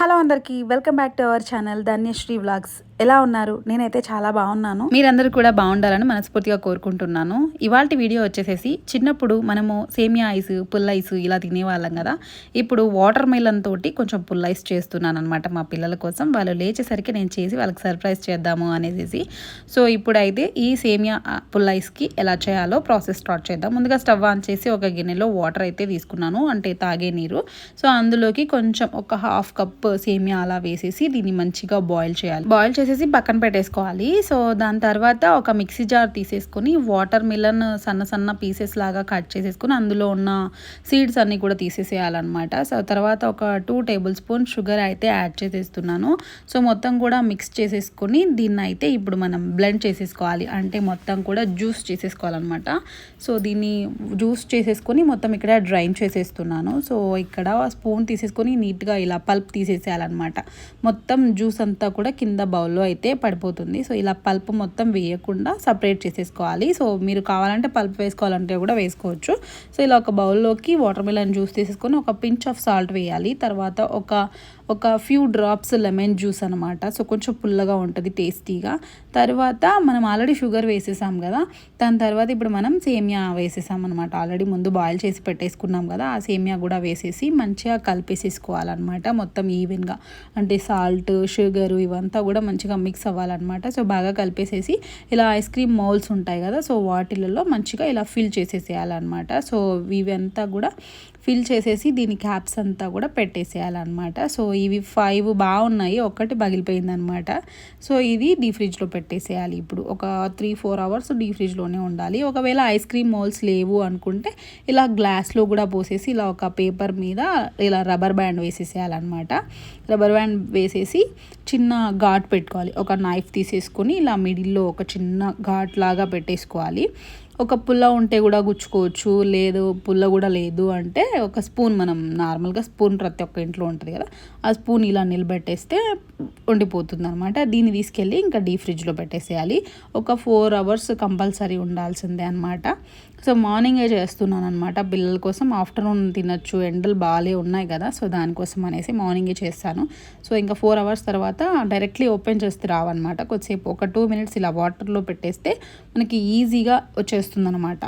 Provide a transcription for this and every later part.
Hello అందరికీ welcome back to our channel Dhanyasri vlogs. ఎలా ఉన్నారు? నేనైతే చాలా బాగున్నాను. మీరందరూ కూడా బాగుండాలని మనస్ఫూర్తిగా కోరుకుంటున్నాను. ఇవాల్టి వీడియో వచ్చేసేసి చిన్నప్పుడు మనము సేమియా ఐస్, పుల్ ఐస్ ఇలా తినేవాళ్ళం కదా. ఇప్పుడు వాటర్ మెలన్ తోటి కొంచెం పుల్ ఐస్ చేస్తున్నాను అనమాట మా పిల్లల కోసం. వాళ్ళు లేచేసరికి నేను చేసి వాళ్ళకి సర్ప్రైజ్ చేద్దాము అనేసి. సో ఇప్పుడైతే ఈ సేమియా పుల్ ఐస్కి ఎలా చేయాలో ప్రాసెస్ స్టార్ట్ చేద్దాం. ముందుగా స్టవ్ ఆన్ చేసి ఒక గిన్నెలో వాటర్ అయితే తీసుకున్నాను, అంటే తాగే నీరు. సో అందులోకి కొంచెం ఒక హాఫ్ కప్ సేమియా అలా వేసేసి దీన్ని మంచిగా బాయిల్ చేయాలి. బాయిల్ చేసేసి పక్కన పెట్టేసుకోవాలి. సో దాని తర్వాత ఒక మిక్సీ జార్ తీసేసుకొని వాటర్ మిలన్ సన్న పీసెస్ లాగా కట్ చేసేసుకొని అందులో ఉన్న సీడ్స్ అన్నీ కూడా తీసేసేయాలన్నమాట. సో తర్వాత ఒక 2 టేబుల్ స్పూన్ షుగర్ అయితే యాడ్ చేసేస్తున్నాను. సో మొత్తం కూడా మిక్స్ చేసేసుకొని దీన్ని అయితే ఇప్పుడు మనం బ్లెండ్ చేసేసుకోవాలి, అంటే మొత్తం కూడా జ్యూస్ చేసేసుకోవాలన్నమాట. సో దీన్ని జ్యూస్ చేసేసుకొని మొత్తం ఇక్కడ డ్రైన్ చేసేస్తున్నాను. సో ఇక్కడ స్పూన్ తీసేసుకొని నీట్గా ఇలా పల్ప్ తీసేసేయాలన్నమాట. మొత్తం జ్యూస్ అంతా కూడా కింద బౌల్లో అయితే పడిపోతుంది. సో ఇలా పల్ప్ మొత్తం వేయకుండా సపరేట్ చేసేసుకోవాలి. సో మీరు కావాలంటే పల్ప్ వేసుకోవాలంటే కూడా వేసుకోవచ్చు. సో ఇలా ఒక బౌల్లోకి వాటర్ మిలన్ జ్యూస్ తీసేసుకొని ఒక పించ్ ఆఫ్ సాల్ట్ వేయాలి. తర్వాత ఒక ఫ్యూ డ్రాప్స్ లెమన్ జ్యూస్ అనమాట. సో కొంచెం పుల్లగా ఉంటుంది, టేస్టీగా. తర్వాత మనం ఆల్రెడీ షుగర్ వేసేసాం కదా, దాని తర్వాత ఇప్పుడు మనం సేమియా వేసేసాం అనమాట. ఆల్రెడీ ముందు బాయిల్ చేసి పెట్టేసుకున్నాం కదా, ఆ సేమియా కూడా వేసేసి మంచిగా కలిపేసేసుకోవాలన్నమాట మొత్తం ఈవెన్గా. అంటే సాల్ట్, షుగర్ ఇవంతా కూడా మంచిగా మిక్స్ అవ్వాలన్నమాట. సో బాగా కలిపేసేసి ఇలా ఐస్ క్రీమ్ మౌల్స్ ఉంటాయి కదా, సో వాటిలలో మంచిగా ఇలా ఫిల్ చేసేసేయాలన్నమాట. సో ఇవంతా కూడా ఫిల్ చేసేసి దీని క్యాప్స్ అంతా కూడా పెట్టేసేయాలన్నమాట. సో ఇవి 5 బాగున్నాయి, ఒక్కటి పగిలిపోయిందనమాట. సో ఇది డీ ఫ్రిడ్జ్లో పెట్టేసేయాలి. ఇప్పుడు ఒక 3-4 అవర్స్ డీ ఫ్రిడ్జ్లోనే ఉండాలి. ఒకవేళ ఐస్ క్రీమ్ మౌల్స్ లేవు అనుకుంటే ఇలా గ్లాస్లో కూడా పోసేసి ఇలా ఒక పేపర్ మీద ఇలా రబ్బర్ బ్యాండ్ వేసేసేయాలన్నమాట. రబ్బర్ బ్యాండ్ వేసేసి చిన్న ఘాట్ పెట్టుకోవాలి. ఒక నైఫ్ తీసేసుకొని ఇలా మిడిల్లో ఒక చిన్న ఘాట్ లాగా పెట్టేసుకోవాలి. ఒక పుల్ల ఉంటే కూడా గుచ్చుకోవచ్చు, లేదు పుల్ల కూడా లేదు అంటే ఒక స్పూన్, మనం నార్మల్గా స్పూన్ ప్రతి ఒక్క ఇంట్లో ఉంటుంది కదా, ఆ స్పూన్ ఇలా నిలబెట్టేస్తే ఉండిపోతుంది అనమాట. దీన్ని తీసుకెళ్ళి ఇంకా డీ ఫ్రిడ్జ్లో పెట్టేసేయాలి. ఒక 4 అవర్స్ కంపల్సరీ ఉండాల్సిందే అనమాట. సో మార్నింగే చేస్తున్నాను అనమాట పిల్లల కోసం. ఆఫ్టర్నూన్ తినచ్చు, ఎండలు బాగాలే ఉన్నాయి కదా, సో దానికోసం అనేసి మార్నింగే చేస్తాను. సో ఇంకా 4 అవర్స్ తర్వాత డైరెక్ట్లీ ఓపెన్ చేస్తే రావన్నమాట. కొద్దిసేపు ఒక 2 మినిట్స్ ఇలా వాటర్లో పెట్టేస్తే మనకి ఈజీగా వచ్చేస్తుంది అనమాట.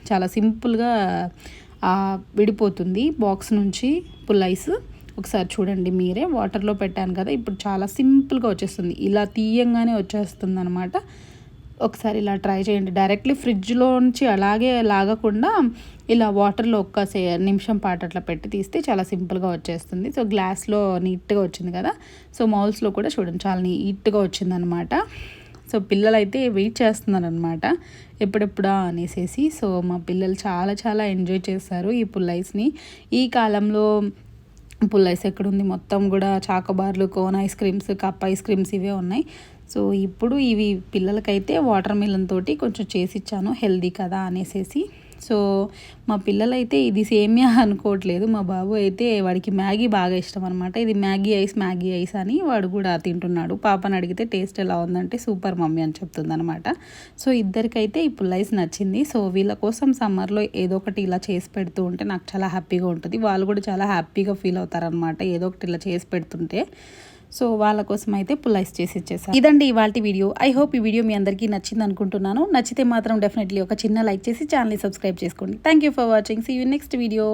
చాలా సింపుల్గా విడిపోతుంది బాక్స్ నుంచి పుల్ ఐస్. ఒకసారి చూడండి మీరే, వాటర్లో పెట్టాను కదా, ఇప్పుడు చాలా సింపుల్గా వచ్చేస్తుంది. ఇలా తీయంగానే వచ్చేస్తుంది అనమాట. ఒకసారి ఇలా ట్రై చేయండి. డైరెక్ట్లీ ఫ్రిడ్జ్లో నుంచి అలాగే లాగకుండా ఇలా వాటర్లో ఒక్క నిమిషం పాటు అట్లా పెట్టి తీస్తే చాలా సింపుల్గా వచ్చేస్తుంది. సో గ్లాస్లో నీట్గా వచ్చింది కదా, సో మౌల్స్లో కూడా చూడండి చాలా నీట్గా వచ్చిందనమాట. సో పిల్లలు అయితే వెయిట్ చేస్తున్నారు అనమాట, ఎప్పుడెప్పుడా అనేసి. సో మా పిల్లలు చాలా ఎంజాయ్ చేస్తారు ఈ పుల్ ఐస్ని. ఈ కాలంలో పుల్ ఐస్ ఎక్కడుంది, మొత్తం కూడా చాకోబార్లు, cone ice creams, cup ice creams ఇవే ఉన్నాయి. సో ఇప్పుడు ఇవి పిల్లలకైతే వాటర్ మిలన్ తోటి కొంచెం చేసి ఇచ్చాను, హెల్దీ కదా అనేసి. సో మా పిల్లలైతే ఇది సేమియా అనుకోవట్లేదు. మా బాబు అయితే వాడికి మ్యాగీ బాగా ఇష్టం అనమాట. ఇది మ్యాగీ ఐస్ అని వాడు కూడా తింటున్నాడు. పాపని అడిగితే టేస్ట్ ఎలా ఉందంటే సూపర్ మమ్మీ అని చెప్తుందనమాట. సో ఇద్దరికైతే ఈ పుల్ ఐస్ నచ్చింది. సో వీళ్ళ కోసం సమ్మర్లో ఏదో ఒకటి ఇలా చేసి పెడుతూ ఉంటే నాకు చాలా హ్యాపీగా ఉంటుంది. వాళ్ళు కూడా చాలా హ్యాపీగా ఫీల్ అవుతారనమాట ఏదో ఒకటి ఇలా చేసి పెడుతుంటే. సో వాళ్ళ కోసం అయితే పుల్ ఐస్ చేసి ఇచ్చేసాను. ఇదండి ఇవాల్టి వీడియో. ఐ హోప్ ఈ వీడియో మీ అందరికీ నచ్చింది అనుకుంటున్నాను. నచ్చితే మాత్రం డెఫినెట్లీ ఒక చిన్న లైక్ చేసి ఛానల్ని సబ్స్క్రైబ్ చేసుకోండి. Thank you for watching. See you next video.